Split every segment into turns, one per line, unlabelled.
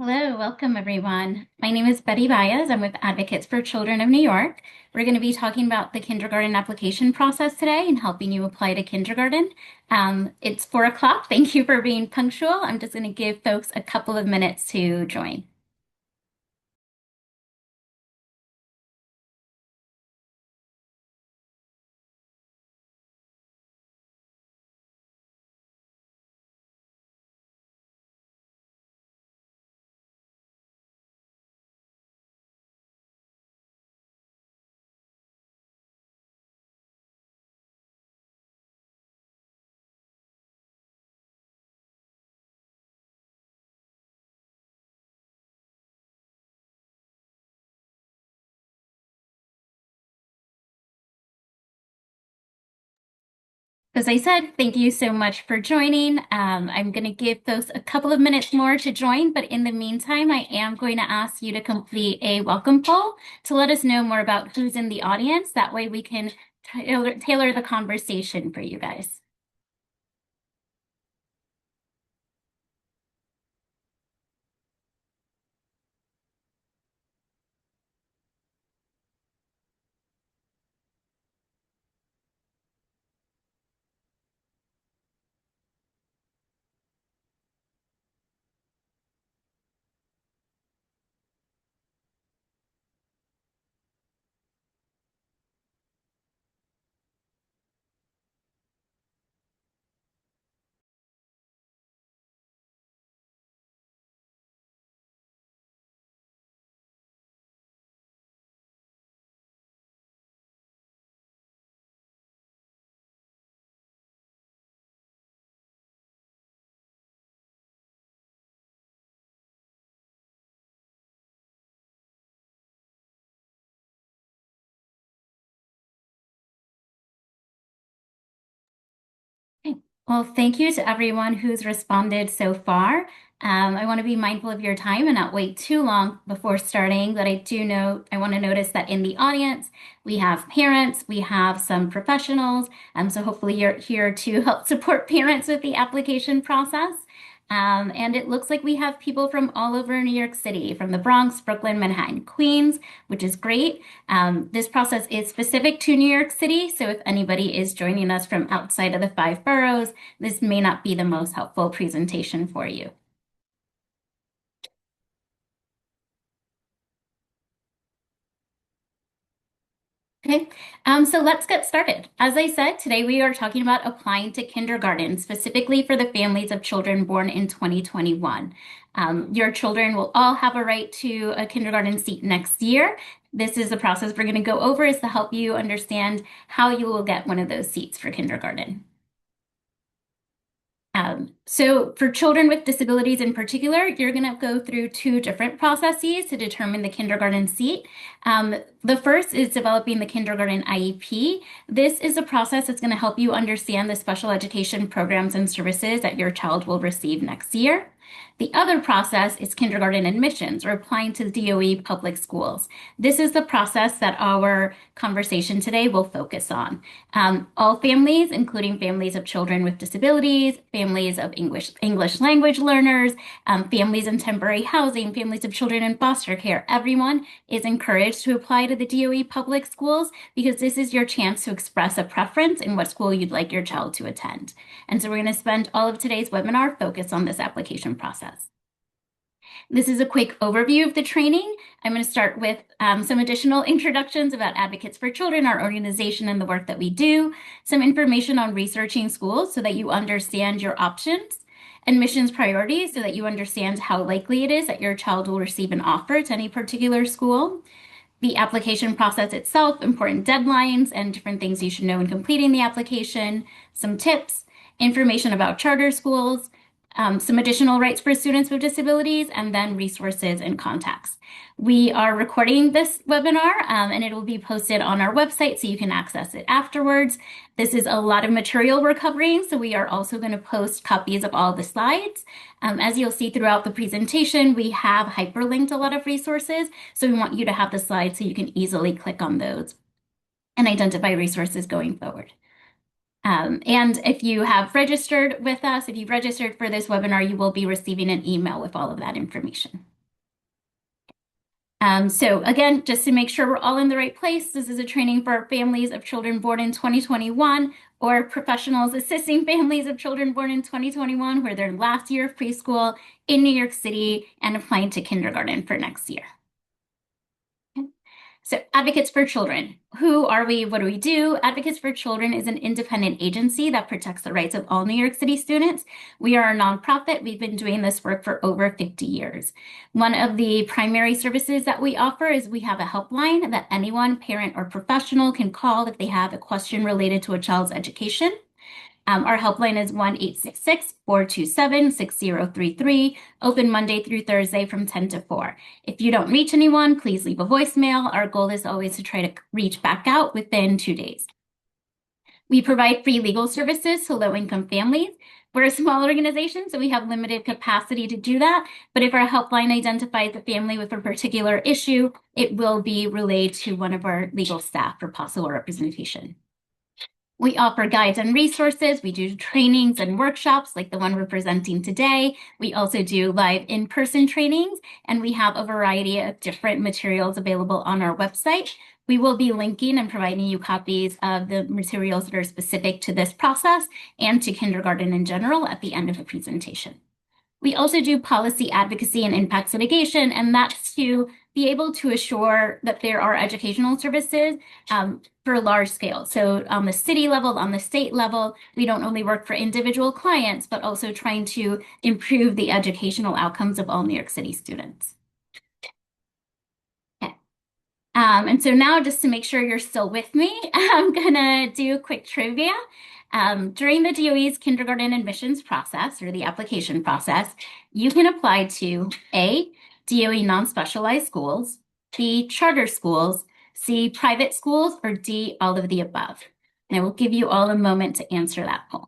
Hello, welcome everyone. My name is Betty Baez. I'm with Advocates for Children of New York. We're going to be talking about the kindergarten application process today and helping you apply to kindergarten. It's 4 o'clock. Thank you for being punctual. I'm just going to give folks a couple of minutes to join. As I said, thank you so much for joining. I'm going to give folks a couple of minutes more to join, but in the meantime, I am going to ask you to complete a welcome poll to let us know more about who's in the audience. That way we can tailor the conversation for you guys. Okay. Well, thank you to everyone who's responded so far. I want to be mindful of your time and not wait too long before starting, but I do know I want to notice that in the audience, we have parents, we have some professionals, so hopefully you're here to help support parents with the application process. And it looks like we have people from all over New York City, from the Bronx, Brooklyn, Manhattan, Queens, which is great. This process is specific to New York City, so if anybody is joining us from outside of the five boroughs, this may not be the most helpful presentation for you. Okay, so let's get started. As I said, today we are talking about applying to kindergarten, specifically for the families of children born in 2021. Your children will all have a right to a kindergarten seat next year. This is the process we're going to go over is to help you understand how you will get one of those seats for kindergarten. So for children with disabilities in particular, you're going to go through two different processes to determine the kindergarten seat. The first is developing the kindergarten IEP. This is a process that's going to help you understand the special education programs and services that your child will receive next year. The other process is kindergarten admissions or applying to DOE public schools. This is the process that our conversation today will focus on. All families, including families of children with disabilities, families of English language learners, families in temporary housing, families of children in foster care, everyone is encouraged to apply to the DOE public schools because this is your chance to express a preference in what school you'd like your child to attend. And so we're going to spend all of today's webinar focused on this application process. This is a quick overview of the training. I'm going to start with some additional introductions about Advocates for Children, our organization, and the work that we do, some information on researching schools so that you understand your options, admissions priorities so that you understand how likely it is that your child will receive an offer to any particular school, the application process itself, important deadlines, and different things you should know in completing the application, some tips, information about charter schools, some additional rights for students with disabilities, and then resources and contacts. We are recording this webinar and it will be posted on our website so you can access it afterwards. This is a lot of material we're covering, so we are also going to post copies of all the slides. As you'll see throughout the presentation, we have hyperlinked a lot of resources, so we want you to have the slides so you can easily click on those and identify resources going forward. And if you have registered with us, if you've registered for this webinar, you will be receiving an email with all of that information. So again, just to make sure we're all in the right place, this is a training for families of children born in 2021 or professionals assisting families of children born in 2021 who are their last year of preschool in New York City and applying to kindergarten for next year. So, Advocates for Children. Who are we? What do we do? Advocates for Children is an independent agency that protects the rights of all New York City students. We are a nonprofit. We've been doing this work for over 50 years. One of the primary services that we offer is we have a helpline that anyone, parent or professional, can call if they have a question related to a child's education. Our helpline is 1-866-427-6033, open Monday through Thursday from 10 to 4. If you don't reach anyone, please leave a voicemail. Our goal is always to try to reach back out within 2 days. We provide free legal services to low-income families. We're a small organization, so we have limited capacity to do that. But if our helpline identifies a family with a particular issue, it will be relayed to one of our legal staff for possible representation. We offer guides and resources. We do trainings and workshops like the one we're presenting today. We also do live in-person trainings, and we have a variety of different materials available on our website. We will be linking and providing you copies of the materials that are specific to this process and to kindergarten in general at the end of the presentation. We also do policy advocacy and impact litigation, and that's to be able to assure that there are educational services for large scale. So on the city level, on the state level, we don't only work for individual clients, but also trying to improve the educational outcomes of all New York City students. Okay. And so now, just to make sure you're still with me, I'm gonna do a quick trivia. During the DOE's kindergarten admissions process, or the application process, you can apply to A, DOE non-specialized schools, B, charter schools, C, private schools, or D, all of the above. And I will give you all a moment to answer that poll.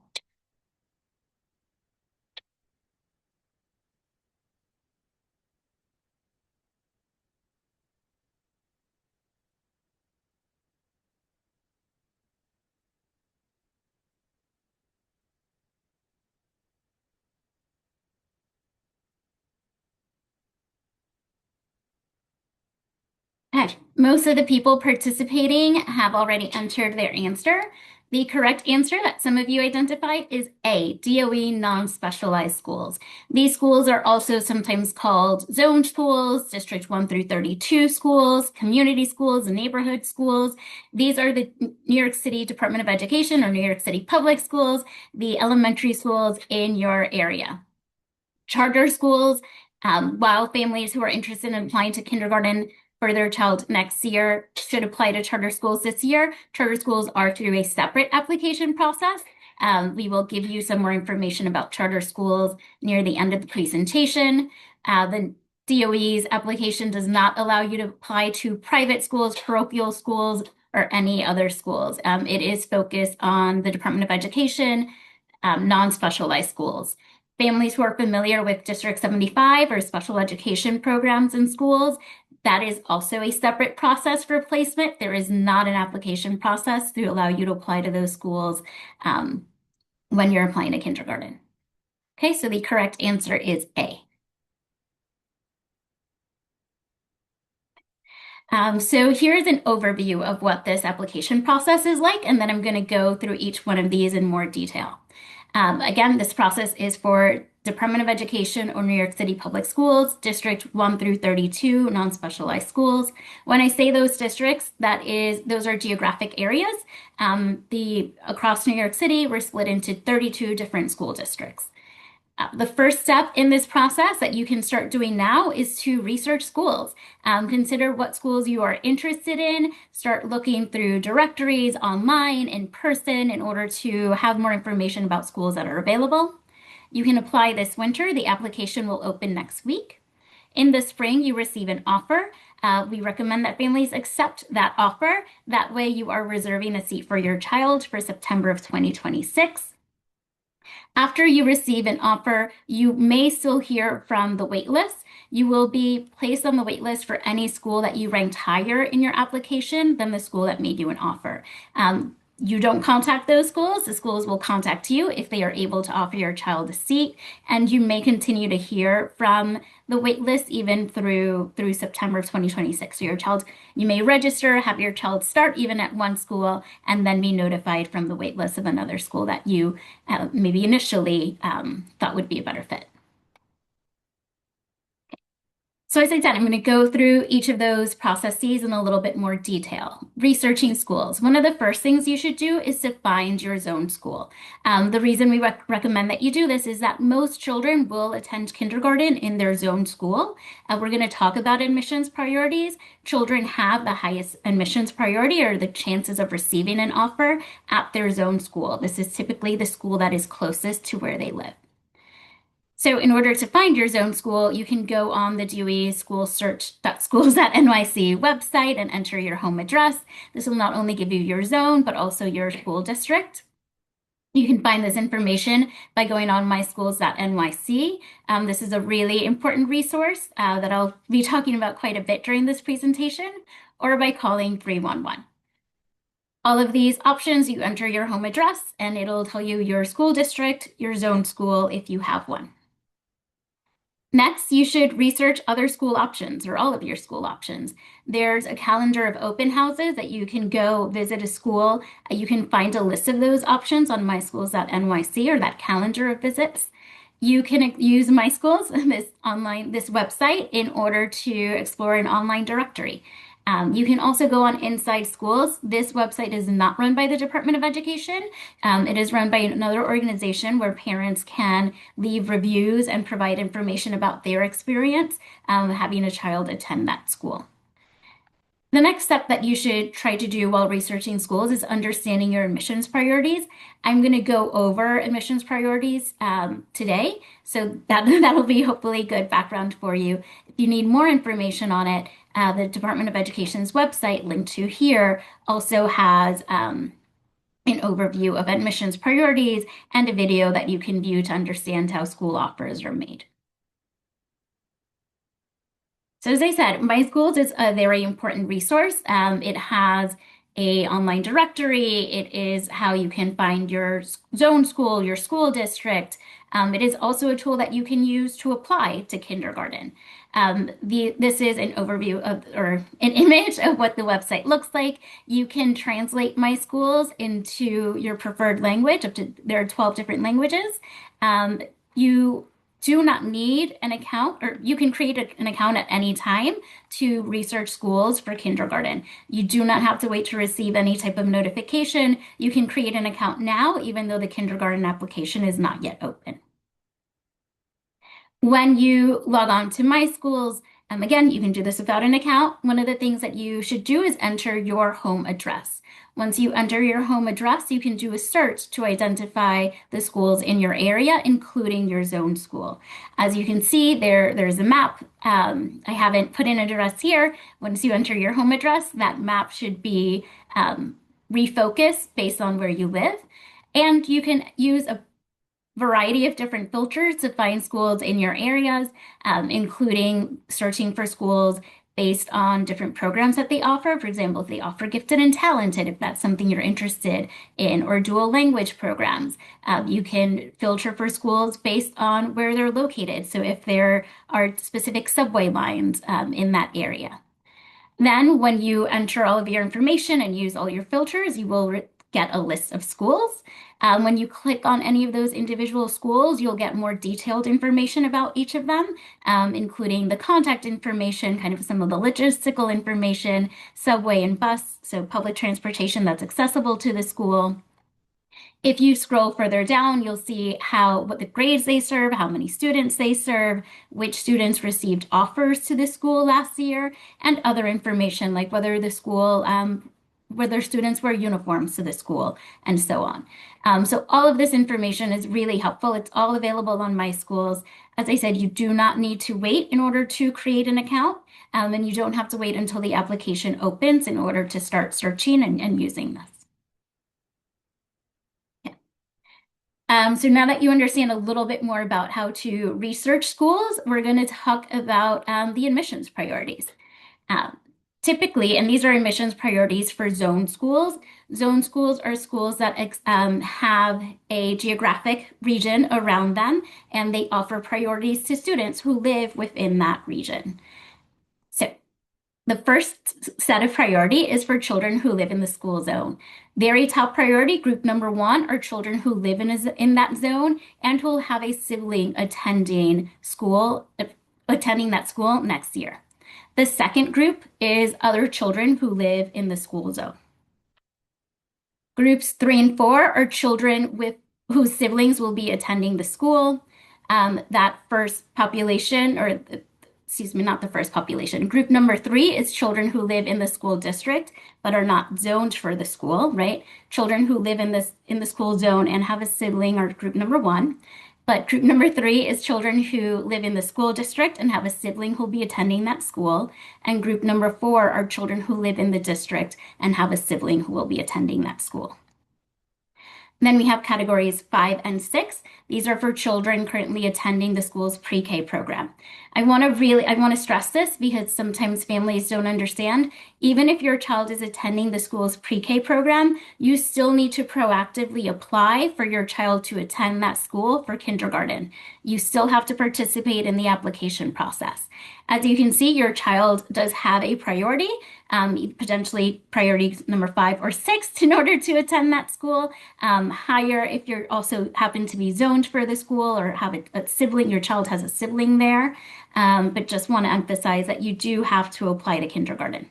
Okay. Most of the people participating have already entered their answer. The correct answer that some of you identified is A, DOE non-specialized schools. These schools are also sometimes called zone schools, District 1 through 32 schools, community schools, and neighborhood schools. These are the New York City Department of Education or New York City Public Schools, the elementary schools in your area. Charter schools, while families who are interested in applying to kindergarten for their child next year should apply to charter schools this year, charter schools are through a separate application process. We will give you some more information about charter schools near the end of the presentation. The DOE's application does not allow you to apply to private schools, parochial schools, or any other schools. It is focused on the Department of Education, non-specialized schools. Families who are familiar with District 75 or special education programs in schools, that is also a separate process for placement. There is not an application process to allow you to apply to those schools when you're applying to kindergarten. Okay, so the correct answer is A. So here's an overview of what this application process is like, and then I'm going to go through each one of these in more detail. Again, this process is for Department of Education or New York City Public Schools, District 1 through 32, non-specialized schools. When I say those districts, those are geographic areas. Across New York City, we're split into 32 different school districts. The first step in this process that you can start doing now is to research schools. Consider what schools you are interested in. Start looking through directories online, in person, in order to have more information about schools that are available. You can apply this winter. The application will open next week. In the spring, you receive an offer. We recommend that families accept that offer. That way you are reserving a seat for your child for September of 2026. After you receive an offer, you may still hear from the waitlist. You will be placed on the waitlist for any school that you ranked higher in your application than the school that made you an offer. you don't contact those schools, the schools will contact you if they are able to offer your child a seat, and you may continue to hear from the wait list even through September of 2026. So you may register, have your child start even at one school, and then be notified from the wait list of another school that you maybe initially thought would be a better fit. So as I said, I'm going to go through each of those processes in a little bit more detail. Researching schools. One of the first things you should do is to find your zone school. The reason we recommend that you do this is that most children will attend kindergarten in their zone school. We're going to talk about admissions priorities. Children have the highest admissions priority or the chances of receiving an offer at their zone school. This is typically the school that is closest to where they live. So in order to find your zone school, you can go on the DOE school search.schools.nyc website and enter your home address. This will not only give you your zone, but also your school district. You can find this information by going on myschools.nyc. This is a really important resource that I'll be talking about quite a bit during this presentation, or by calling 311. All of these options, you enter your home address and it'll tell you your school district, your zone school if you have one. Next, you should research other school options or all of your school options. There's a calendar of open houses that you can go visit a school. You can find a list of those options on myschools.nyc or that calendar of visits. You can use MySchools, this website, in order to explore an online directory. You can also go on Inside Schools. This website is not run by the Department of Education. It is run by another organization where parents can leave reviews and provide information about their experience having a child attend that school. The next step that you should try to do while researching schools is understanding your admissions priorities. I'm going to go over admissions priorities today, so that'll be hopefully good background for you. If you need more information on it, the Department of Education's website, linked to here, also has an overview of admissions priorities and a video that you can view to understand how school offers are made. So as I said, MySchools is a very important resource. It has an online directory. It is how you can find your zone school, your school district. It is also a tool that you can use to apply to kindergarten. This is an overview of, or an image of what the website looks like. You can translate MySchools into your preferred language. There are 12 different languages. You do not need an account, or you can create an account at any time to research schools for kindergarten. You do not have to wait to receive any type of notification. You can create an account now, even though the kindergarten application is not yet open. When you log on to MySchools, again, you can do this without an account. One of the things that you should do is enter your home address. Once you enter your home address, you can do a search to identify the schools in your area, including your zone school. As you can see, there's a map. I haven't put in an address here. Once you enter your home address, that map should be refocused based on where you live. And you can use a variety of different filters to find schools in your areas, including searching for schools based on different programs that they offer. For example, if they offer gifted and talented, if that's something you're interested in, or dual language programs. You can filter for schools based on where they're located. So if there are specific subway lines in that area. Then when you enter all of your information and use all your filters, you will get a list of schools. When you click on any of those individual schools, you'll get more detailed information about each of them, including the contact information, kind of some of the logistical information, subway and bus, so public transportation that's accessible to the school. If you scroll further down, you'll see what the grades they serve, how many students they serve, which students received offers to the school last year, and other information like whether the school whether students wear uniforms to the school, and so on. So all of this information is really helpful. It's all available on MySchools. As I said, you do not need to wait in order to create an account, and you don't have to wait until the application opens in order to start searching and using this. So now that you understand a little bit more about how to research schools, we're going to talk about the admissions priorities. Typically, and these are admissions priorities for zone schools are schools that have a geographic region around them, and they offer priorities to students who live within that region. So the first set of priority is for children who live in the school zone. Very top priority, group number one, are children who live in that zone and who will have a sibling attending that school next year. The second group is other children who live in the school zone. Groups 3 and 4 are children with whose siblings will be attending the school. That first population, or excuse me, not the first population. Group number 3 is children who live in the school district but are not zoned for the school, right? Children who live in the school zone and have a sibling are group number 1. But group number 3 is children who live in the school district and have a sibling who'll be attending that school. And group number 4 are children who live in the district and have a sibling who will be attending that school. Then we have categories 5 and 6. These are for children currently attending the school's pre-K program. I want to stress this because sometimes families don't understand. Even if your child is attending the school's pre-K program, you still need to proactively apply for your child to attend that school for kindergarten. You still have to participate in the application process. As you can see, your child does have a priority, potentially priority number 5 or 6 in order to attend that school. Higher if you're also happen to be zoned for the school or have a sibling, your child has a sibling there. But just want to emphasize that you do have to apply to kindergarten.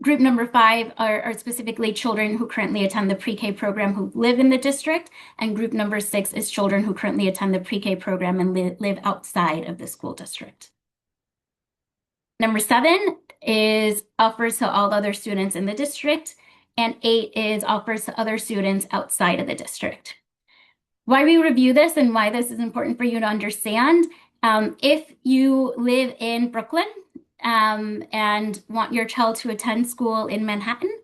Group number 5 are specifically children who currently attend the pre-K program who live in the district, and group number 6 is children who currently attend the pre-K program and live outside of the school district. Number 7 is offers to all other students in the district, and 8 is offers to other students outside of the district. Why we review this and why this is important for you to understand, if you live in Brooklyn and want your child to attend school in Manhattan,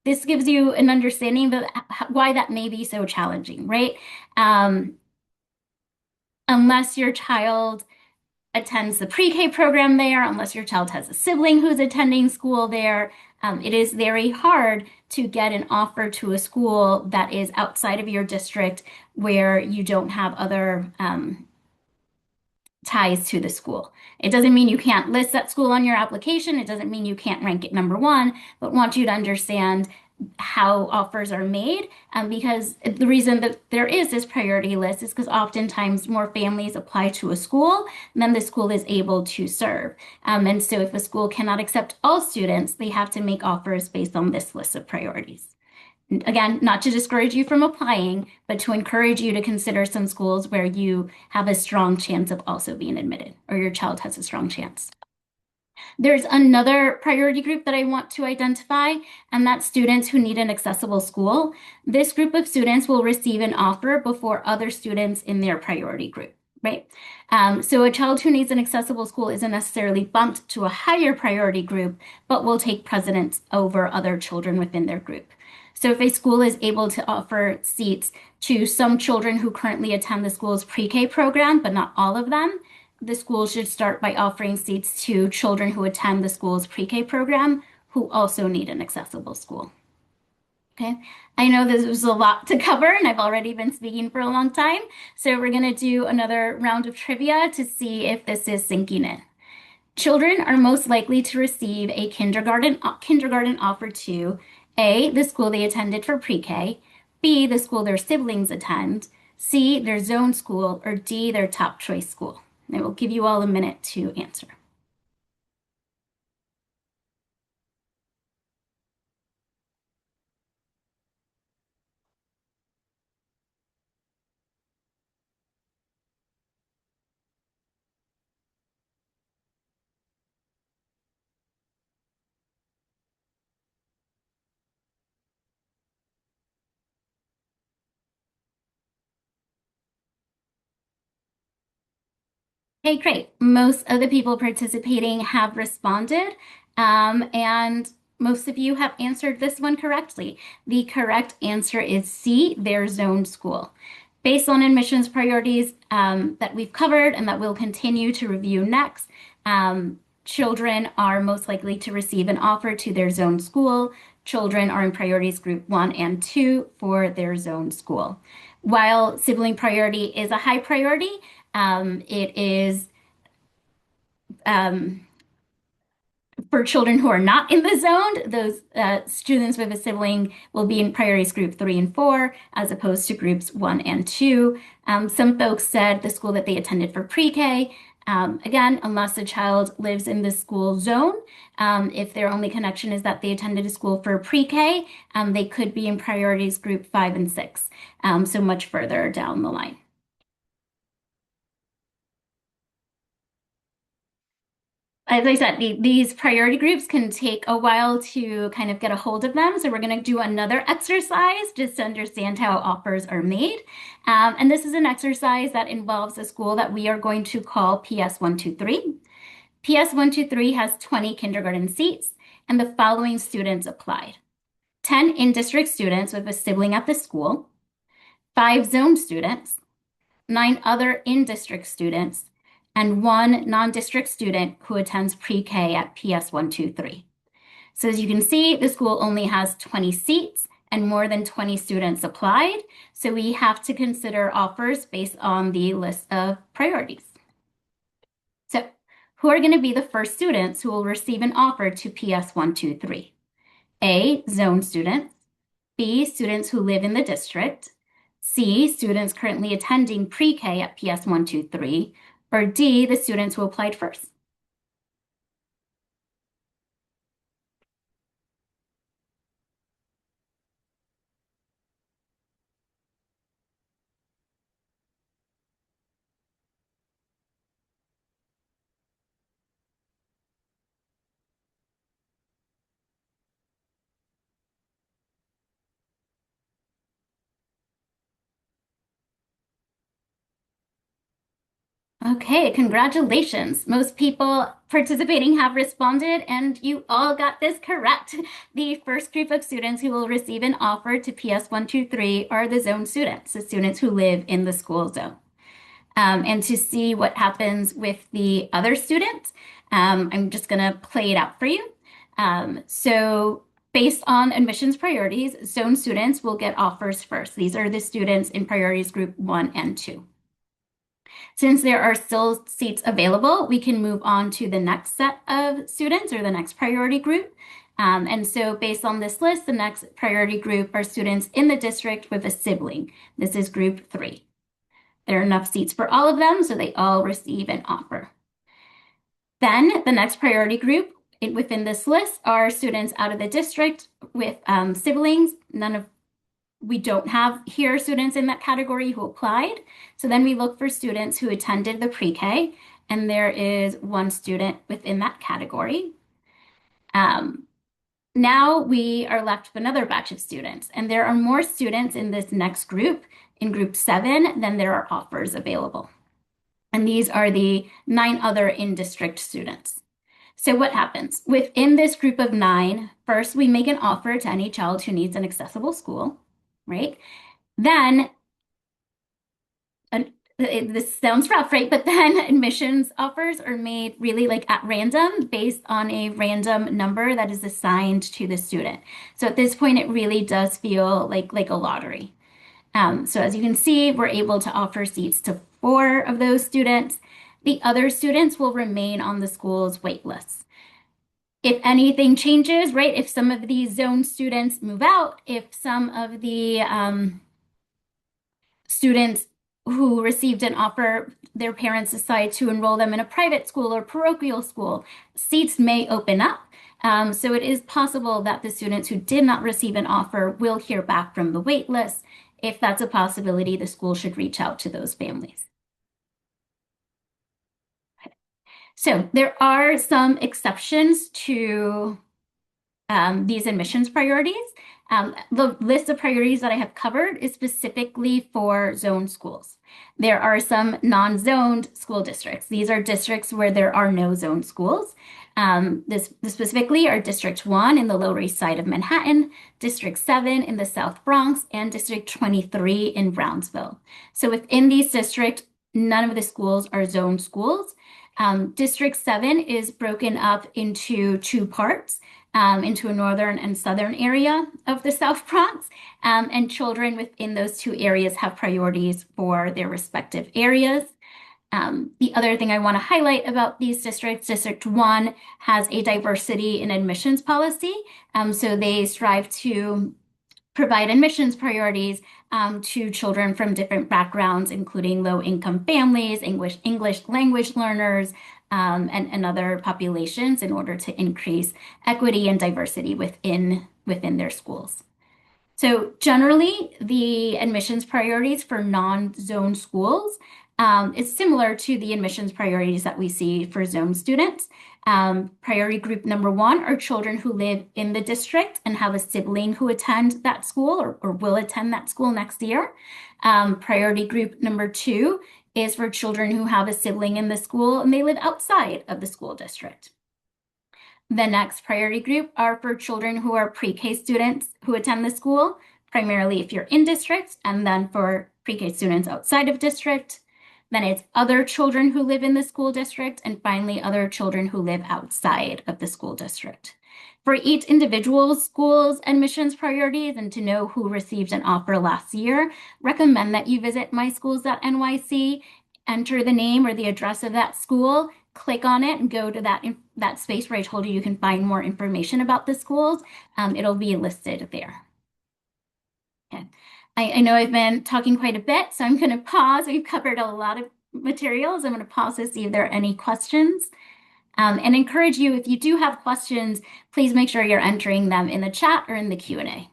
this gives you an understanding of why that may be so challenging, right? Unless your child attends the pre-K program there, unless your child has a sibling who's attending school there, it is very hard to get an offer to a school that is outside of your district where you don't have other ties to the school. It doesn't mean you can't list that school on your application. It doesn't mean you can't rank it number 1, but want you to understand how offers are made, because the reason that there is this priority list is because oftentimes more families apply to a school than the school is able to serve. And so if a school cannot accept all students, they have to make offers based on this list of priorities. Again, not to discourage you from applying, but to encourage you to consider some schools where you have a strong chance of also being admitted, or your child has a strong chance. There's another priority group that I want to identify, and that's students who need an accessible school. This group of students will receive an offer before other students in their priority group, right? So a child who needs an accessible school isn't necessarily bumped to a higher priority group, but will take precedence over other children within their group. So if a school is able to offer seats to some children who currently attend the school's pre-K program, but not all of them, the school should start by offering seats to children who attend the school's pre-K program who also need an accessible school. Okay, I know this was a lot to cover and I've already been speaking for a long time, so we're going to do another round of trivia to see if this is sinking in. Children are most likely to receive a kindergarten offer to A, the school they attended for pre-K, B, the school their siblings attend, C, their zone school, or D, their top choice school. I will give you all a minute to answer. Okay, great. Most of the people participating have responded, and most of you have answered this one correctly. The correct answer is C, their zone school. Based on admissions priorities that we've covered and that we'll continue to review next, children are most likely to receive an offer to their zone school. Children are in priorities group 1 and 2 for their zone school. While sibling priority is a high priority, it is um, for children who are not in the zone, those students with a sibling will be in priorities group 3 and 4 as opposed to groups 1 and 2. Some folks said the school that they attended for pre-K. Again, unless a child lives in the school zone, if their only connection is that they attended a school for pre-K, they could be in priorities group 5 and 6, so much further down the line. As I said, these priority groups can take a while to kind of get a hold of them. So we're going to do another exercise just to understand how offers are made. And this is an exercise that involves a school that we are going to call PS123. PS123 has 20 kindergarten seats, and the following students applied. 10 in-district students with a sibling at the school, 5 zone students, 9 other in-district students, and 1 non-district student who attends pre-K at PS123. So as you can see, the school only has 20 seats and more than 20 students applied. So we have to consider offers based on the list of priorities. So who are going to be the first students who will receive an offer to PS123? A, zone students. B, students who live in the district. C, students currently attending pre-K at PS123, or D, the students who applied first. Okay, congratulations. Most people participating have responded, and you all got this correct. The first group of students who will receive an offer to PS123 are the zone students, the students who live in the school zone. And to see what happens with the other students, I'm just going to play it out for you. So based on admissions priorities, zone students will get offers first. These are the students in priorities group 1 and 2. Since there are still seats available, we can move on to the next set of students or the next priority group. And so based on this list, the next priority group are students in the district with a sibling. This is group 3. There are enough seats for all of them, so they all receive an offer. Then the next priority group within this list are students out of the district with siblings. We don't have here students in that category who applied. So then we look for students who attended the pre-K, and there is 1 student within that category. Now we are left with another batch of students, and there are more students in this next group, in group 7, than there are offers available. And these are the 9 other in-district students. So what happens? Within this group of 9, first we make an offer to any child who needs an accessible school, right? Then, this sounds rough, right? But then admissions offers are made really like at random based on a random number that is assigned to the student. So at this point, it really does feel like a lottery. So as you can see, we're able to offer seats to 4 of those students. The other students will remain on the school's wait lists. If anything changes, right, if some of these zone students move out, if some of the students who received an offer, their parents decide to enroll them in a private school or parochial school, seats may open up. So it is possible that the students who did not receive an offer will hear back from the wait list. If that's a possibility, the school should reach out to those families. So there are some exceptions to these admissions priorities. The list of priorities that I have covered is specifically for zone schools. There are some non-zoned school districts. These are districts where there are no zone schools. This specifically are District 1 in the Lower East Side of Manhattan, District 7 in the South Bronx, and District 23 in Brownsville. So within these districts, none of the schools are zone schools. District 7 is broken up into two parts, into a northern and southern area of the South Bronx. And children within those two areas have priorities for their respective areas. The other thing I want to highlight about these districts, District 1 has a diversity in admissions policy. So they strive to provide admissions priorities to children from different backgrounds, including low-income families, English language learners, and other populations in order to increase equity and diversity within their schools. So generally, the admissions priorities for non-zone schools is similar to the admissions priorities that we see for zone students. Priority group number 1 are children who live in the district and have a sibling who attend that school or will attend that school next year. Priority group number 2 is for children who have a sibling in the school and they live outside of the school district. The next priority group are for children who are pre-K students who attend the school, primarily if you're in district, and then for pre-K students outside of district. Then it's other children who live in the school district, and finally other children who live outside of the school district. For each individual school's admissions priorities and to know who received an offer last year, recommend that you visit mysschools.nyc, enter the name or the address of that school, click on it and go to that space where I told you can find more information about the schools. It'll be listed there. Okay. I know I've been talking quite a bit, so I'm going to pause. We've covered a lot of materials. I'm going to pause to see if there are any questions. And encourage you, if you do have questions, please make sure you're entering them in the chat or in the Q&A.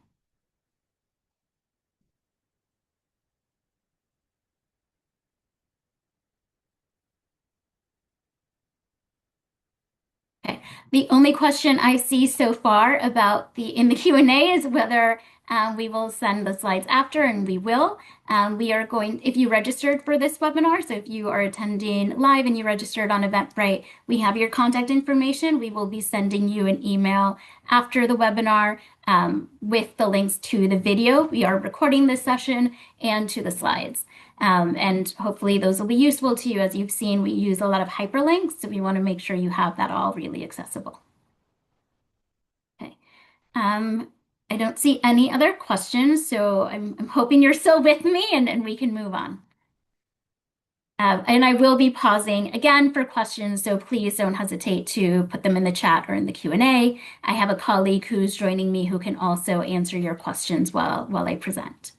Okay. The only question I see so far about in the Q&A is whether we will send the slides after, and we will. We are going, if you registered for this webinar, so if you are attending live and you registered on Eventbrite, we have your contact information. We will be sending you an email after the webinar with the links to the video. We are recording this session and to the slides. And hopefully those will be useful to you. As you've seen, we use a lot of hyperlinks, so we want to make sure you have that all really accessible. Okay. I don't see any other questions, so I'm hoping you're still with me and we can move on. And I will be pausing again for questions, so please don't hesitate to put them in the chat or in the Q&A. I have a colleague who's joining me who can also answer your questions while I present.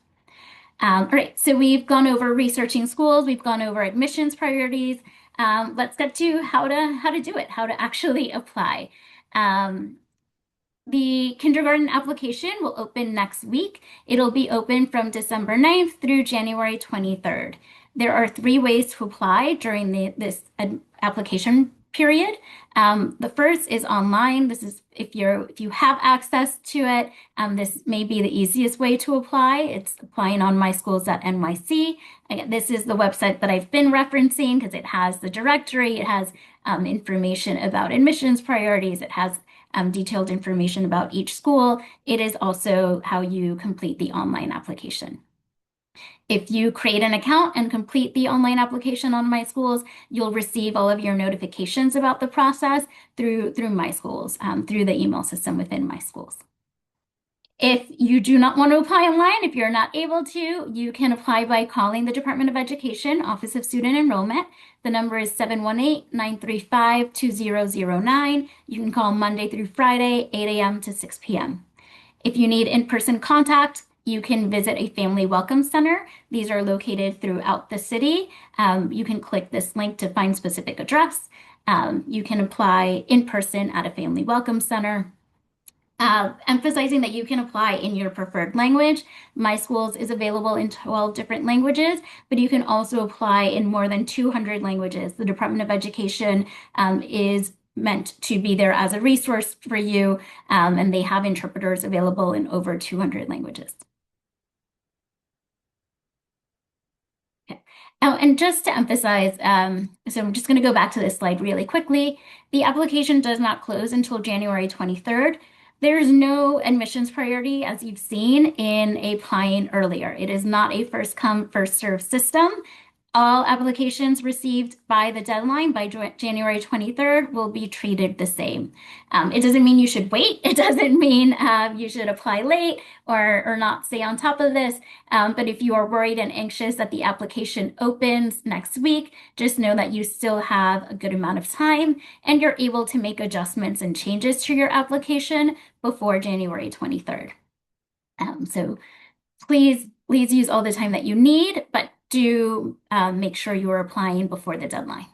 All right, so we've gone over researching schools, we've gone over admissions priorities. Let's get to how to do it, how to actually apply. The kindergarten application will open next week. It'll be open from December 9th through January 23rd. There are 3 ways to apply during this application period. The first is online. This is if you have access to it, this may be the easiest way to apply. It's applying on mysschools.nyc. Again, this is the website that I've been referencing because it has the directory, it has information about admissions priorities, it has detailed information about each school. It is also how you complete the online application. If you create an account and complete the online application on My Schools, you'll receive all of your notifications about the process through My Schools, through the email system within My Schools. If you do not want to apply online, if you're not able to, you can apply by calling the Department of Education, Office of Student Enrollment. The number is 718-935-2009. You can call Monday through Friday, 8 a.m. to 6 p.m. If you need in-person contact, you can visit a family welcome center. These are located throughout the city. You can click this link to find specific address. You can apply in person at a family welcome center. Emphasizing that you can apply in your preferred language. My Schools is available in 12 different languages, but you can also apply in more than 200 languages. The Department of Education is meant to be there as a resource for you, and they have interpreters available in over 200 languages. Okay. Oh, and just to emphasize, so I'm just going to go back to this slide really quickly. The application does not close until January 23rd. There's no admissions priority, as you've seen, in applying earlier. It is not a first come, first served system. All applications received by the deadline by January 23rd will be treated the same. It doesn't mean you should wait. It doesn't mean you should apply late or not stay on top of this. But if you are worried and anxious that the application opens next week, just know that you still have a good amount of time and you're able to make adjustments and changes to your application before January 23rd. So please use all the time that you need, but do make sure you are applying before the deadline.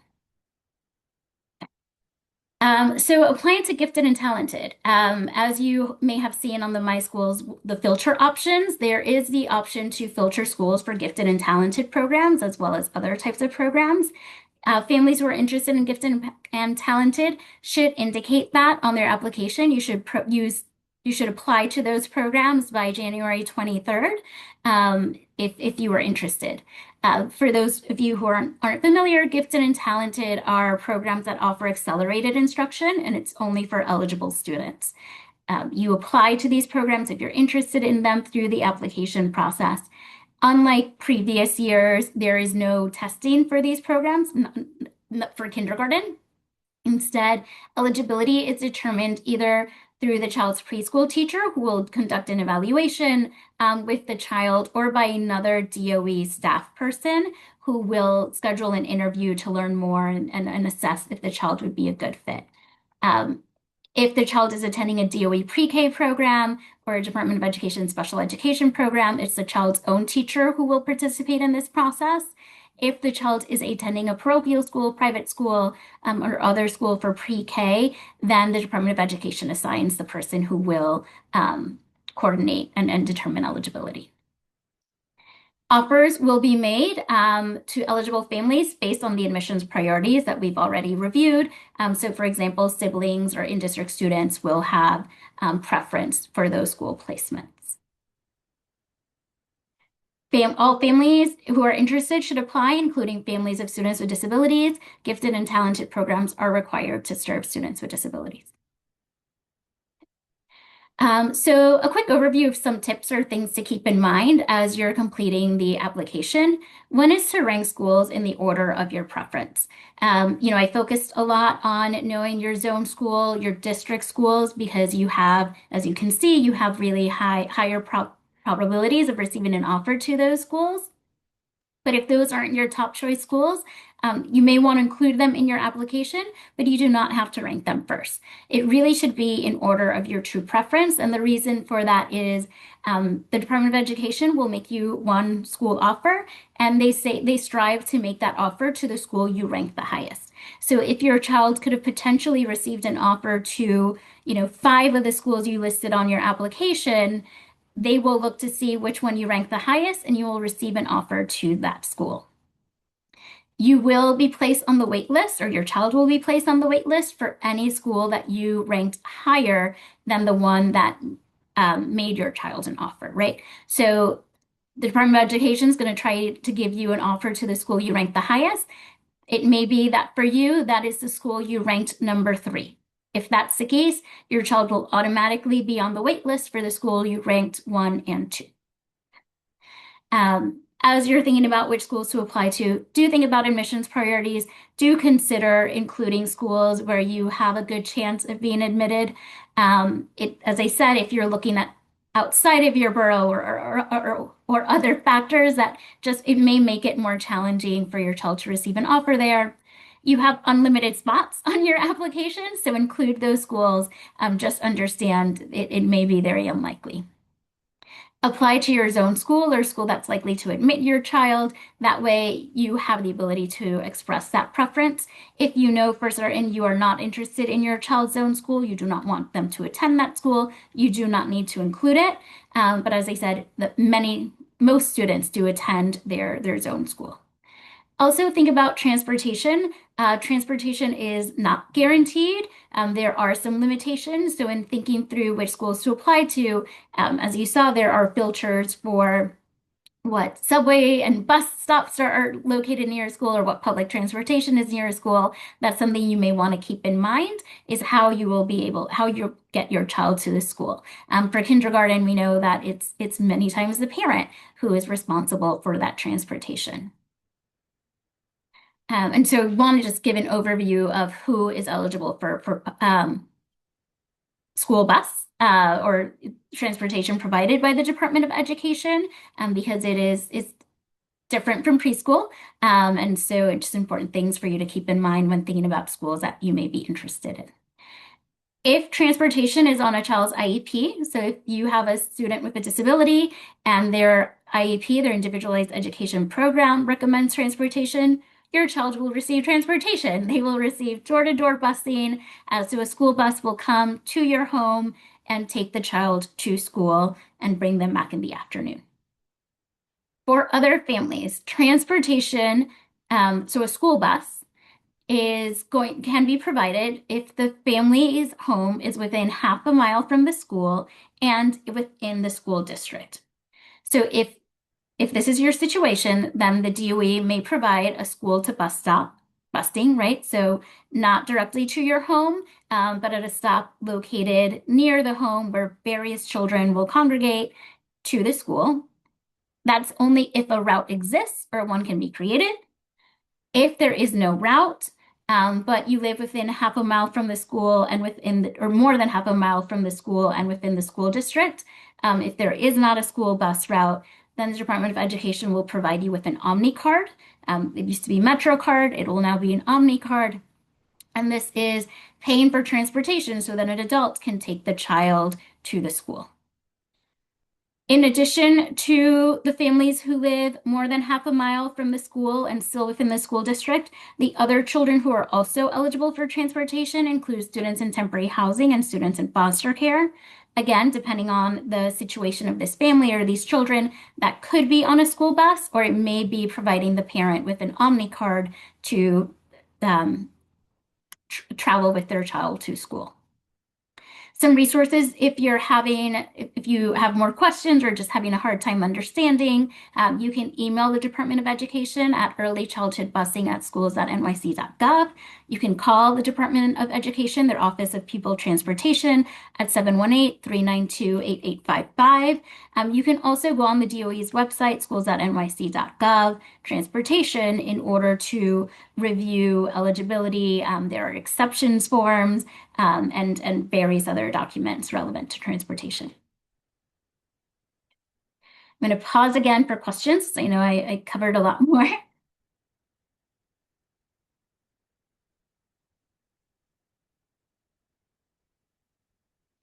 So applying to gifted and talented. As you may have seen on the My Schools, the filter options, there is the option to filter schools for gifted and talented programs as well as other types of programs. Families who are interested in gifted and talented should indicate that on their application. You should apply to those programs by January 23rd if you are interested. For those of you who aren't familiar, Gifted and Talented are programs that offer accelerated instruction, and it's only for eligible students. You apply to these programs if you're interested in them through the application process. Unlike previous years, there is no testing for these programs for kindergarten. Instead, eligibility is determined either through the child's preschool teacher, who will conduct an evaluation with the child, or by another DOE staff person who will schedule an interview to learn more and assess if the child would be a good fit. If the child is attending a DOE pre-K program or a Department of Education special education program, it's the child's own teacher who will participate in this process. If the child is attending a parochial school, private school, or other school for pre-K, then the Department of Education assigns the person who will coordinate and determine eligibility. Offers will be made to eligible families based on the admissions priorities that we've already reviewed. So for example, siblings or in-district students will have preference for those school placements. All families who are interested should apply, including families of students with disabilities. Gifted and talented programs are required to serve students with disabilities. So a quick overview of some tips or things to keep in mind as you're completing the application. One is to rank schools in the order of your preference. I focused a lot on knowing your zone school, your district schools, because you have, as you can see, you have really higher probabilities of receiving an offer to those schools. But if those aren't your top choice schools, you may want to include them in your application, but you do not have to rank them first. It really should be in order of your true preference. And the reason for that is the Department of Education will make you one school offer, and they strive to make that offer to the school you rank the highest. So if your child could have potentially received an offer to, 5 of the schools you listed on your application, they will look to see which one you rank the highest, and you will receive an offer to that school. You will be placed on the wait list, or your child will be placed on the wait list for any school that you ranked higher than the one that made your child an offer, right? So the Department of Education is going to try to give you an offer to the school you ranked the highest. It may be that for you, that is the school you ranked number 3. If that's the case, your child will automatically be on the wait list for the school you ranked 1 and 2. As you're thinking about which schools to apply to, do think about admissions priorities. Do consider including schools where you have a good chance of being admitted. As I said, if you're looking at outside of your borough or other factors that it may make it more challenging for your child to receive an offer there. You have unlimited spots on your application, so include those schools. Just understand it may be very unlikely. Apply to your zone school or school that's likely to admit your child. That way you have the ability to express that preference. If you know for certain you are not interested in your child's zone school, you do not want them to attend that school, you do not need to include it. But as I said, most students do attend their zone school. Also think about transportation. Transportation is not guaranteed. There are some limitations. So in thinking through which schools to apply to, as you saw, there are filters for what subway and bus stops are located near a school or what public transportation is near a school. That's something you may want to keep in mind is how you get your child to the school. For kindergarten, we know that it's many times the parent who is responsible for that transportation. And so we want to just give an overview of who is eligible for school bus or transportation provided by the Department of Education, because it's different from preschool. And so it's just important things for you to keep in mind when thinking about schools that you may be interested in. If transportation is on a child's IEP, so if you have a student with a disability and their IEP, their individualized education program, recommends transportation, your child will receive transportation. They will receive door-to-door busing. So a school bus will come to your home and take the child to school and bring them back in the afternoon. For other families, transportation, so a school bus can be provided if the family's home is within half a mile from the school and within the school district. So if this is your situation, then the DOE may provide a school to bus stop busing, right? So not directly to your home, but at a stop located near the home where various children will congregate to the school. That's only if a route exists or one can be created. If there is no route, but you live within half a mile from the school and or more than half a mile from the school and within the school district, if there is not a school bus route, then the Department of Education will provide you with an Omni card. It used to be Metro card. It will now be an Omni card. And this is paying for transportation so that an adult can take the child to the school. In addition to the families who live more than half a mile from the school and still within the school district, the other children who are also eligible for transportation include students in temporary housing and students in foster care. Again, depending on the situation of this family or these children, that could be on a school bus, or it may be providing the parent with an Omni card to travel with their child to school. Some resources if you have more questions or just having a hard time understanding, you can email the Department of Education at earlychildhoodbusing@schools.nyc.gov. You can call the Department of Education, their Office of Pupil Transportation at 718-392-8855. You can also go on the DOE's website, schools.nyc.gov, transportation, in order to review eligibility. There are exceptions forms and various other documents relevant to transportation. I'm going to pause again for questions. I know I covered a lot more.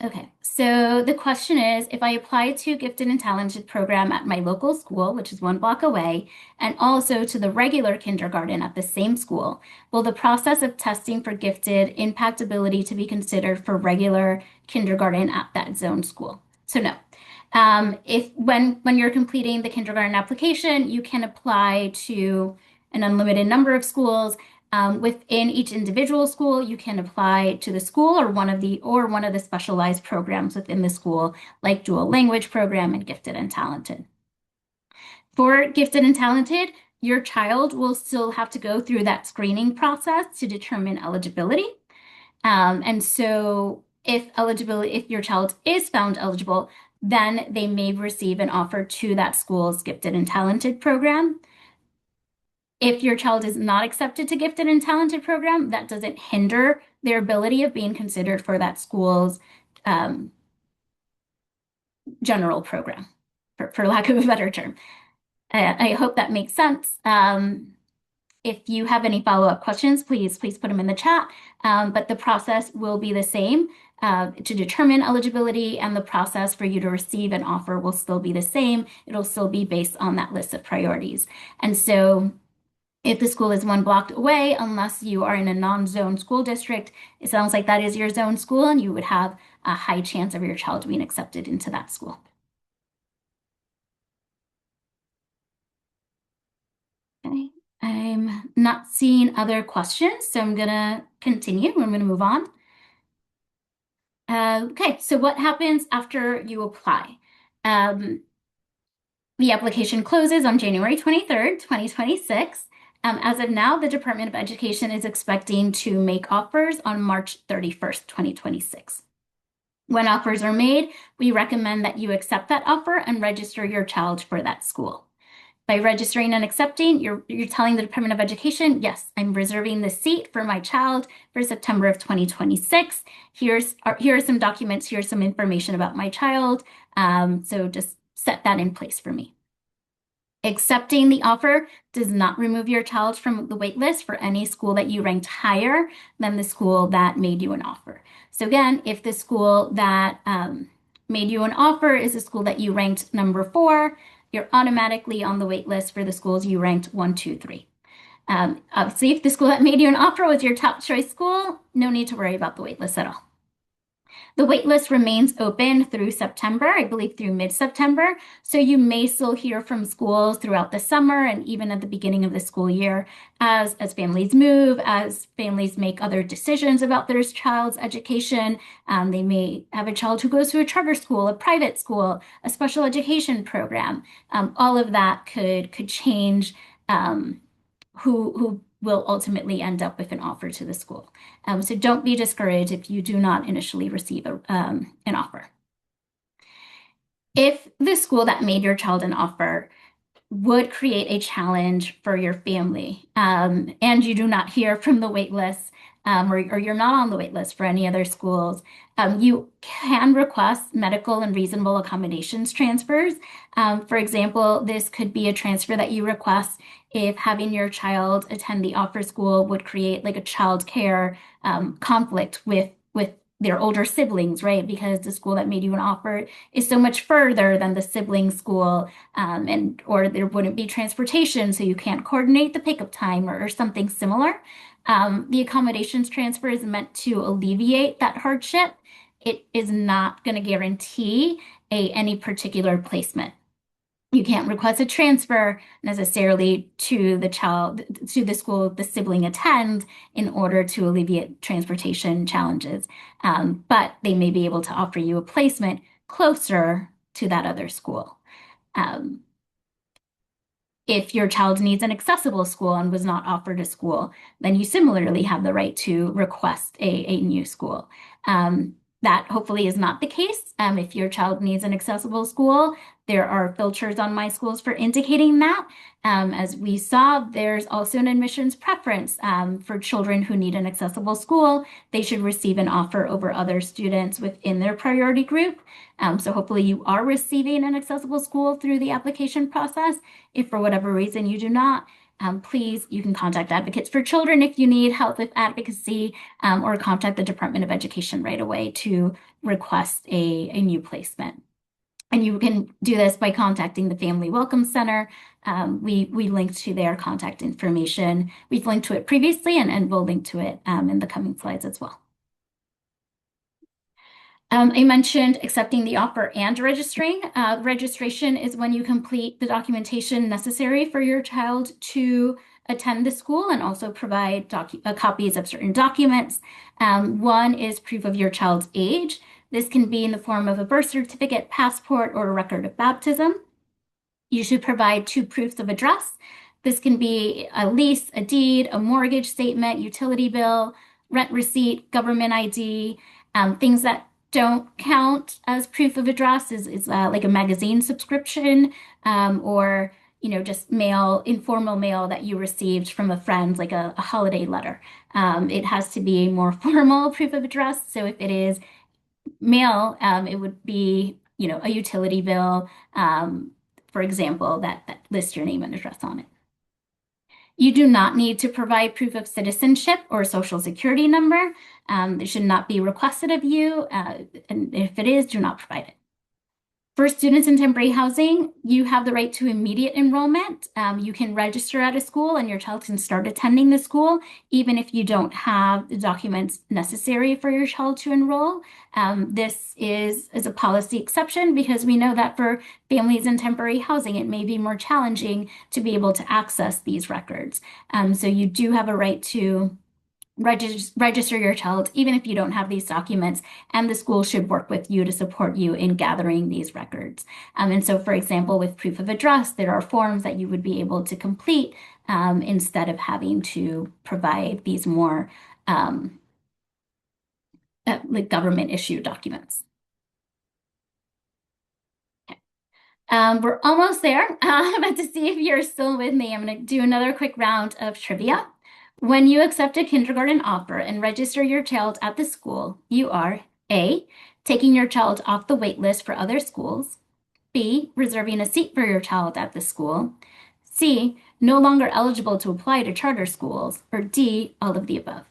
Okay, so the question is, if I apply to gifted and talented program at my local school, which is 1 block away, and also to the regular kindergarten at the same school, will the process of testing for gifted impact ability to be considered for regular kindergarten at that zone school? So no. If when you're completing the kindergarten application, you can apply to an unlimited number of schools. Within each individual school, you can apply to the school or one of the specialized programs within the school, like dual language program and gifted and talented. For gifted and talented, your child will still have to go through that screening process to determine eligibility. And so if your child is found eligible, then they may receive an offer to that school's gifted and talented program. If your child is not accepted to gifted and talented program, that doesn't hinder their ability of being considered for that school's general program, for lack of a better term. I hope that makes sense. If you have any follow-up questions, please put them in the chat. But the process will be the same to determine eligibility, and the process for you to receive an offer will still be the same. It'll still be based on that list of priorities. And so if the school is 1 block away, unless you are in a non-zone school district, it sounds like that is your zone school, and you would have a high chance of your child being accepted into that school. Okay, I'm not seeing other questions, so I'm gonna continue. I'm gonna move on. Okay, so what happens after you apply? The application closes on January 23rd, 2026. As of now, the Department of Education is expecting to make offers on March 31st, 2026. When offers are made, we recommend that you accept that offer and register your child for that school. By registering and accepting, you're telling the Department of Education, yes, I'm reserving the seat for my child for September of 2026. Here are some documents, here's some information about my child. So just set that in place for me. Accepting the offer does not remove your child from the wait list for any school that you ranked higher than the school that made you an offer. So again, if the school that made you an offer is a school that you ranked number 4, you're automatically on the wait list for the schools you ranked 1, 2, 3. Obviously, if the school that made you an offer was your top choice school, no need to worry about the wait list at all. The waitlist remains open through September, I believe through mid-September. So you may still hear from schools throughout the summer and even at the beginning of the school year as families move, as families make other decisions about their child's education. They may have a child who goes to a charter school, a private school, a special education program. All of that could change who will ultimately end up with an offer to the school. So don't be discouraged if you do not initially receive an offer. If the school that made your child an offer would create a challenge for your family, and you do not hear from the wait list, or you're not on the wait list for any other schools, you can request medical and reasonable accommodations transfers. For example, this could be a transfer that you request if having your child attend the offer school would create like a child care conflict with their older siblings, right? Because the school that made you an offer is so much further than the sibling school, or there wouldn't be transportation, so you can't coordinate the pickup time or something similar. The accommodations transfer is meant to alleviate that hardship. It is not going to guarantee any particular placement. You can't request a transfer necessarily to the school the sibling attends in order to alleviate transportation challenges. But they may be able to offer you a placement closer to that other school. If your child needs an accessible school and was not offered a school, then you similarly have the right to request a new school. That hopefully is not the case. If your child needs an accessible school, there are filters on My Schools for indicating that. As we saw, there's also an admissions preference for children who need an accessible school. They should receive an offer over other students within their priority group. So hopefully you are receiving an accessible school through the application process. If for whatever reason you do not, please, you can contact Advocates for Children if you need help with advocacy, or contact the Department of Education right away to request a new placement. And you can do this by contacting the Family Welcome Center. We linked to their contact information. We've linked to it previously, and we'll link to it in the coming slides as well. I mentioned accepting the offer and registering. Registration is when you complete the documentation necessary for your child to attend the school and also provide copies of certain documents. One is proof of your child's age. This can be in the form of a birth certificate, passport, or a record of baptism. You should provide 2 proofs of address. This can be a lease, a deed, a mortgage statement, utility bill, rent receipt, government ID. Things that don't count as proof of address is like a magazine subscription, or just informal mail that you received from a friend, like a holiday letter. It has to be a more formal proof of address. So if it is mail, it would be a utility bill, for example, that lists your name and address on it. You do not need to provide proof of citizenship or social security number. It should not be requested of you, and if it is, do not provide it. For students in temporary housing, you have the right to immediate enrollment. You can register at a school and your child can start attending the school, even if you don't have the documents necessary for your child to enroll. This is a policy exception because we know that for families in temporary housing, it may be more challenging to be able to access these records. So you do have a right to register your child, even if you don't have these documents, and the school should work with you to support you in gathering these records. And so, for example, with proof of address, there are forms that you would be able to complete instead of having to provide these more like government issued documents. We're almost there. But to see if you're still with me, I'm going to do another quick round of trivia. When you accept a kindergarten offer and register your child at the school, you are A, taking your child off the wait list for other schools, B, reserving a seat for your child at the school, C, no longer eligible to apply to charter schools, or D, all of the above.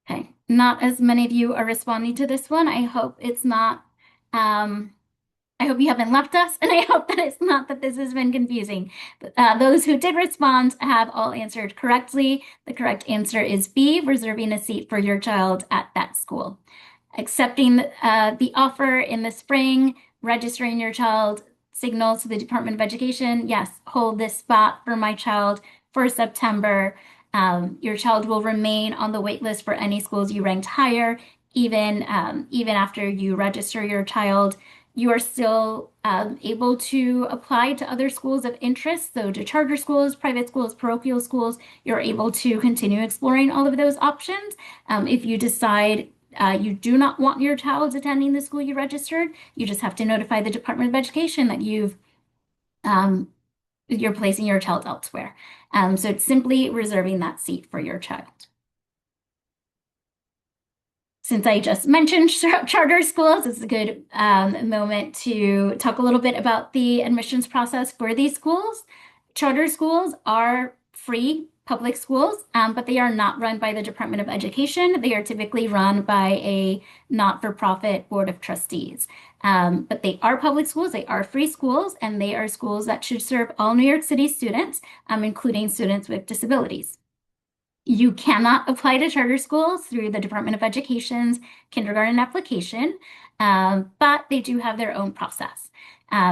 Okay, not as many of you are responding to this one. I hope it's not, I hope you haven't left us, and I hope that it's not that this has been confusing. Those who did respond have all answered correctly. The correct answer is B, reserving a seat for your child at that school. Accepting the offer in the spring, registering your child signals to the Department of Education, yes, hold this spot for my child for September. Your child will remain on the wait list for any schools you ranked higher, even after you register your child. You are still able to apply to other schools of interest, so to charter schools, private schools, parochial schools. You're able to continue exploring all of those options. If you decide you do not want your child attending the school you registered, you just have to notify the Department of Education that um, you're placing your child elsewhere. So it's simply reserving that seat for your child. Since I just mentioned charter schools, it's a good moment to talk a little bit about the admissions process for these schools. Charter schools are free public schools, but they are not run by the Department of Education. They are typically run by a not-for-profit board of trustees. But they are public schools, they are free schools, and they are schools that should serve all New York City students, including students with disabilities. You cannot apply to charter schools through the Department of Education's kindergarten application, but they do have their own process.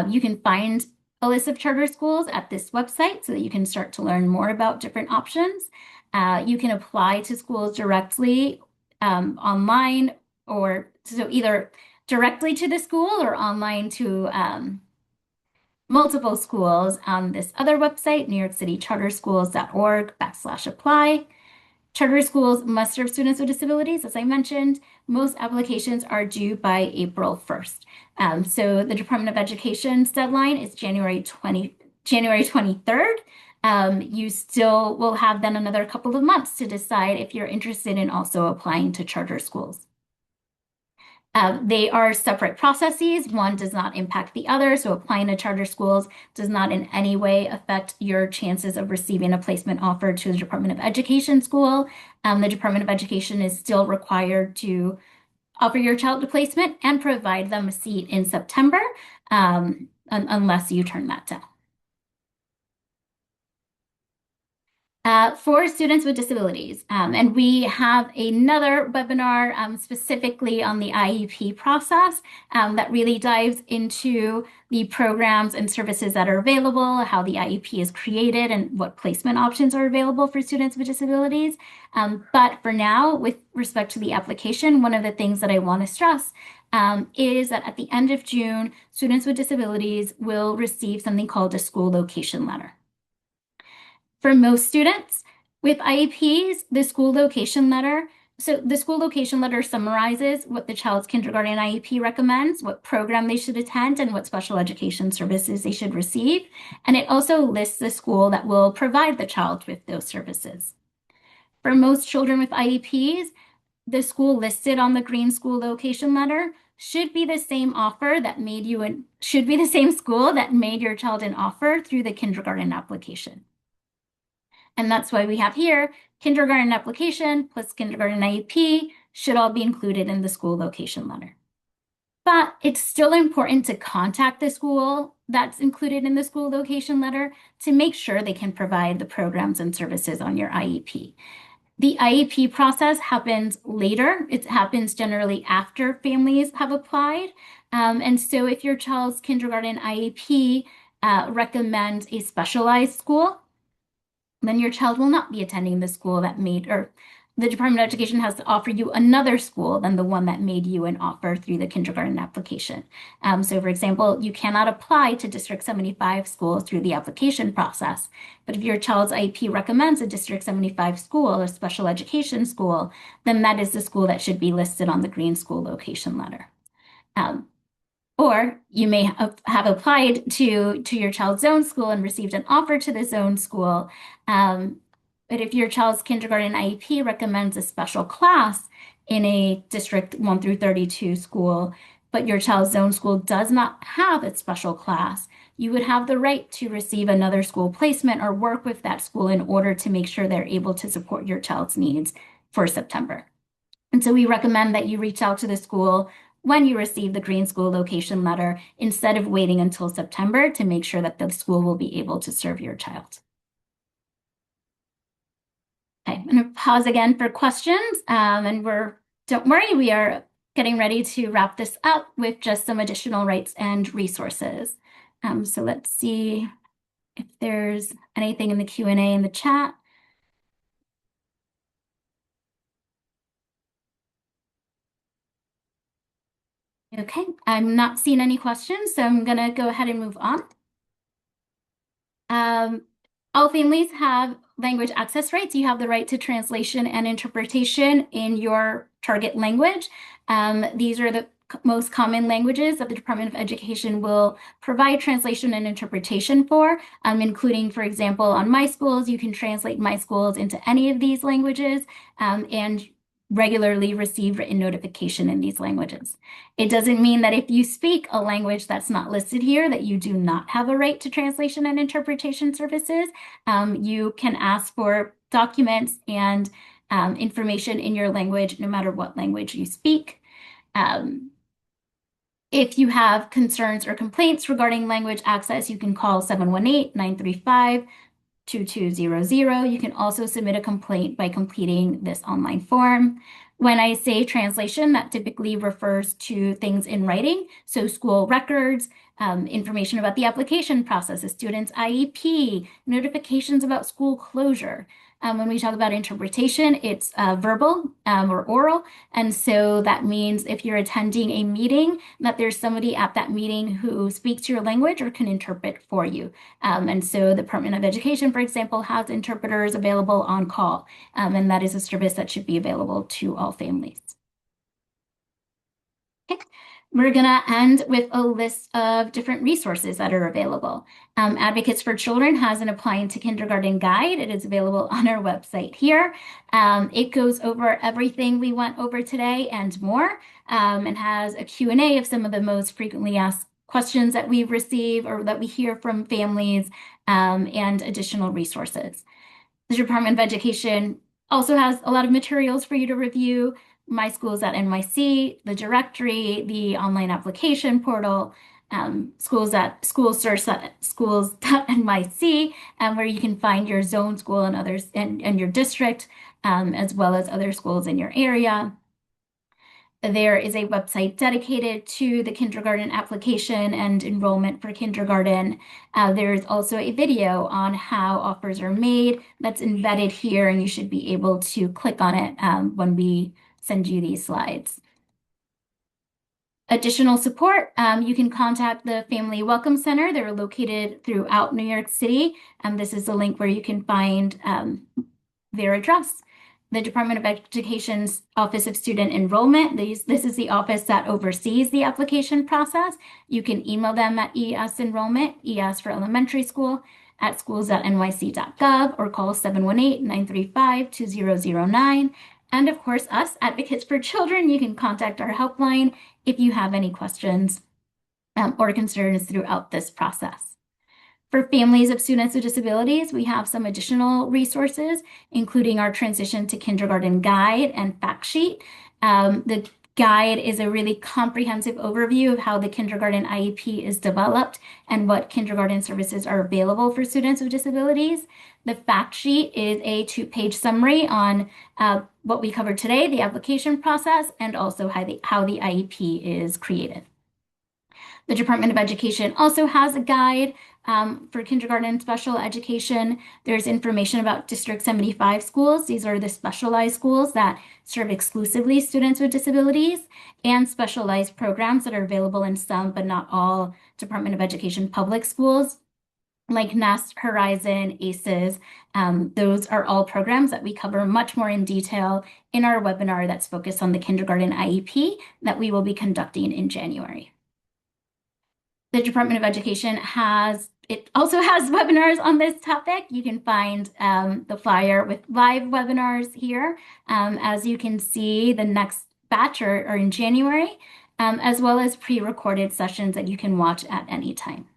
You can find a list of charter schools at this website so that you can start to learn more about different options. You can apply to schools directly online, or so either directly to the school or online to multiple schools on this other website, newyorkcitycharterschools.org/apply. Charter schools must serve students with disabilities. As I mentioned, most applications are due by April 1st. So the Department of Education's deadline is January 23rd. You still will have then another couple of months to decide if you're interested in also applying to charter schools. They are separate processes. One does not impact the other. So applying to charter schools does not in any way affect your chances of receiving a placement offer to the Department of Education school. The Department of Education is still required to offer your child a placement and provide them a seat in September, unless you turn that down. For students with disabilities. And we have another webinar specifically on the IEP process that really dives into the programs and services that are available, how the IEP is created, and what placement options are available for students with disabilities. But for now, with respect to the application, one of the things that I want to stress is that at the end of June, students with disabilities will receive something called a school location letter. For most students with IEPs, the school location letter summarizes what the child's kindergarten IEP recommends, what program they should attend, and what special education services they should receive. And it also lists the school that will provide the child with those services. For most children with IEPs, the school listed on the green school location letter should be the same offer that made you should be the same school that made your child an offer through the kindergarten application. And that's why we have here kindergarten application plus kindergarten IEP should all be included in the school location letter. But it's still important to contact the school that's included in the school location letter to make sure they can provide the programs and services on your IEP. The IEP process happens later. It happens generally after families have applied. And so if your child's kindergarten IEP recommends a specialized school, then your child will not be attending the school that made, or the Department of Education has to offer you another school than the one that made you an offer through the kindergarten application. So for example, you cannot apply to District 75 schools through the application process. But if your child's IEP recommends a District 75 school or special education school, then that is the school that should be listed on the green school location letter. Um, or you may have applied to your child's zone school and received an offer to the zone school. But if your child's kindergarten IEP recommends a special class in a District 1 through 32 school, but your child's zone school does not have a special class, you would have the right to receive another school placement or work with that school in order to make sure they're able to support your child's needs for September. And so we recommend that you reach out to the school when you receive the green school location letter instead of waiting until September to make sure that the school will be able to serve your child. Okay, I'm going to pause again for questions. Don't worry, we are getting ready to wrap this up with just some additional rights and resources. So let's see if there's anything in the Q&A in the chat. Okay, I'm not seeing any questions, so I'm going to go ahead and move on. All families have language access rights. You have the right to translation and interpretation in your target language. These are the most common languages that the Department of Education will provide translation and interpretation for, including, for example, on My Schools, you can translate My Schools into any of these languages, and regularly receive written notification in these languages. It doesn't mean that if you speak a language that's not listed here, that you do not have a right to translation and interpretation services. You can ask for documents and information in your language, no matter what language you speak. If you have concerns or complaints regarding language access, you can call 718-935-2200. You can also submit a complaint by completing this online form. When I say translation, that typically refers to things in writing, so school records, information about the application process, a student's IEP, notifications about school closure. When we talk about interpretation, it's verbal or oral. And so that means if you're attending a meeting, that there's somebody at that meeting who speaks your language or can interpret for you. And so the Department of Education, for example, has interpreters available on call. And that is a service that should be available to all families. Okay. We're going to end with a list of different resources that are available. Advocates for Children has an Applying to Kindergarten guide. It is available on our website here. It goes over everything we went over today and more, and has a Q&A of some of the most frequently asked questions that we receive or that we hear from families, and additional resources. The Department of Education also has a lot of materials for you to review. My Schools at NYC, the directory, the online application portal, schools.NYC, where you can find your zone school and others and your district, as well as other schools in your area. There is a website dedicated to the kindergarten application and enrollment for kindergarten. There's also a video on how offers are made that's embedded here, and you should be able to click on it when we send you these slides. Additional support, you can contact the Family Welcome Center. They're located throughout New York City. This is a link where you can find their address. The Department of Education's Office of Student Enrollment, this is the office that oversees the application process. You can email them at ES-enrollment, ES for elementary school, at schools.nyc.gov, or call 718-935-2009. And of course, us, Advocates for Children, you can contact our helpline if you have any questions or concerns throughout this process. For families of students with disabilities, we have some additional resources, including our Transition to Kindergarten Guide and Fact Sheet. The guide is a really comprehensive overview of how the kindergarten IEP is developed and what kindergarten services are available for students with disabilities. The fact sheet is a 2-page summary on what we covered today, the application process, and also how the IEP is created. The Department of Education also has a guide For kindergarten and special education, there's information about District 75 schools. These are the specialized schools that serve exclusively students with disabilities, and specialized programs that are available in some but not all Department of Education public schools, like Nest, Horizon, ACES. Those are all programs that we cover much more in detail in our webinar that's focused on the kindergarten IEP that we will be conducting in January. The Department of Education also has webinars on this topic. You can find the flyer with live webinars here. As you can see, the next batch are in January, as well as pre-recorded sessions that you can watch at any time.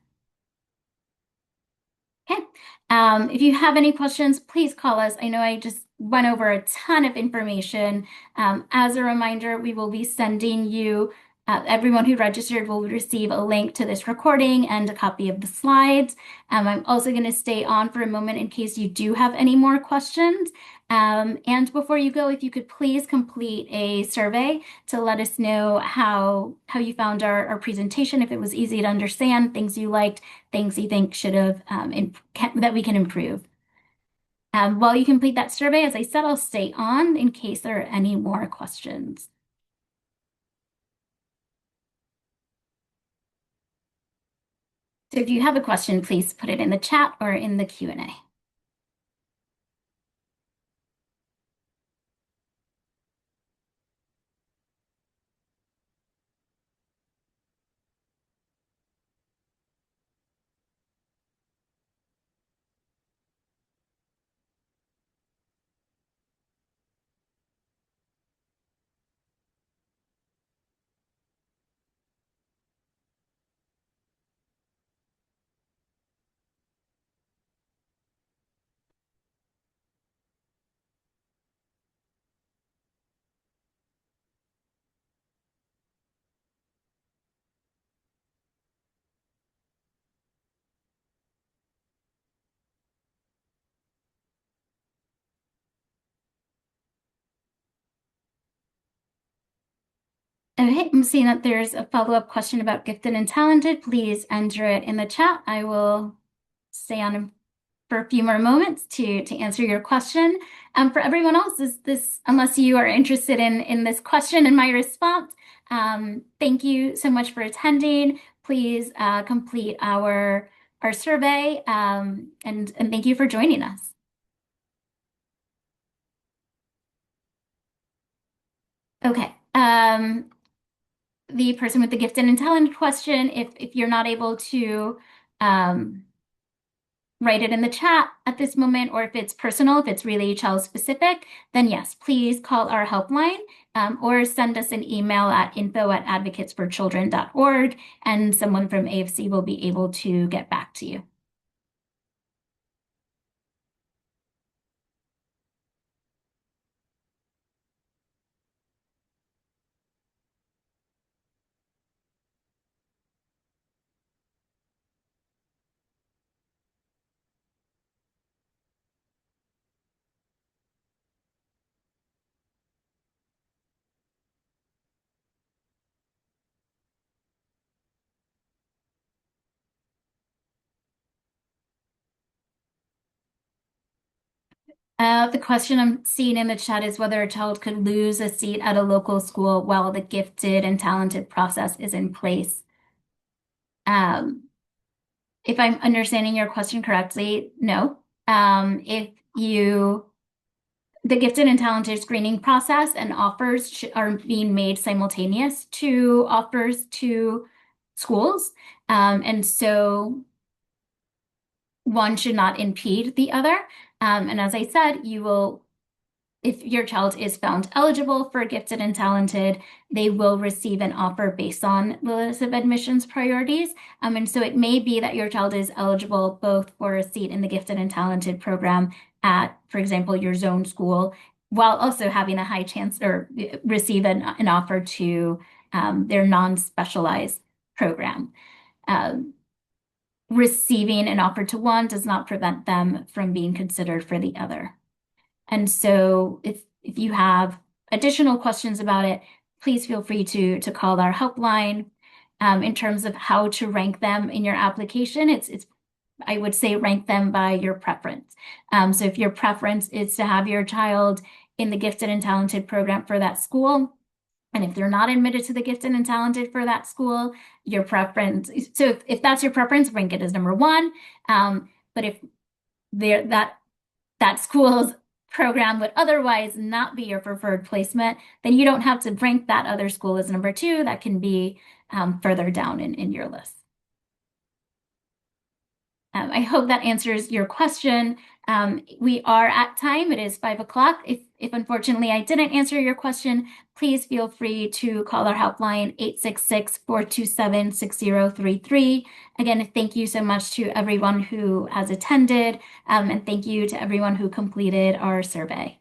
Okay. If you have any questions, please call us. I know I just went over a ton of information. As a reminder, we will be sending you, everyone who registered will receive a link to this recording and a copy of the slides. I'm also going to stay on for a moment in case you do have any more questions. And before you go, if you could please complete a survey to let us know how you found our presentation, if it was easy to understand, things you liked, things you think should have that we can improve. While you complete that survey, as I said, I'll stay on in case there are any more questions. So if you have a question, please put it in the chat or in the Q&A. Okay, I'm seeing that there's a follow-up question about gifted and talented. Please enter it in the chat. I will stay on for a few more moments to answer your question. For everyone else, unless you are interested in this question and my response, thank you so much for attending. Please complete our survey, and thank you for joining us. Okay. The person with the gifted and talented question, if you're not able to write it in the chat at this moment, or if it's personal, if it's really child specific, then yes, please call our helpline, or send us an email at info@advocatesforchildren.org, and someone from AFC will be able to get back to you. The question I'm seeing in the chat is whether a child could lose a seat at a local school while the gifted and talented process is in place. If I'm understanding your question correctly, no. The gifted and talented screening process and offers are being made simultaneous to offers to schools. And so one should not impede the other. And as I said, if your child is found eligible for gifted and talented, they will receive an offer based on the list of admissions priorities. And so it may be that your child is eligible both for a seat in the gifted and talented program at, for example, your zone school, while also having a high chance or receive an offer to their non-specialized program. Receiving an offer to one does not prevent them from being considered for the other. And so if you have additional questions about it, please feel free to call our helpline. In terms of how to rank them in your application, it's I would say rank them by your preference. So if your preference is to have your child in the gifted and talented program for that school, and if they're not admitted to the gifted and talented for that school, your preference. So if that's your preference, rank it as number one. But if that school's program would otherwise not be your preferred placement, then you don't have to rank that other school as number two. That can be further down in your list. I hope that answers your question. We are at time. It is 5 o'clock. If unfortunately I didn't answer your question, please feel free to call our helpline 866-427-6033. Again, thank you so much to everyone who has attended, and thank you to everyone who completed our survey.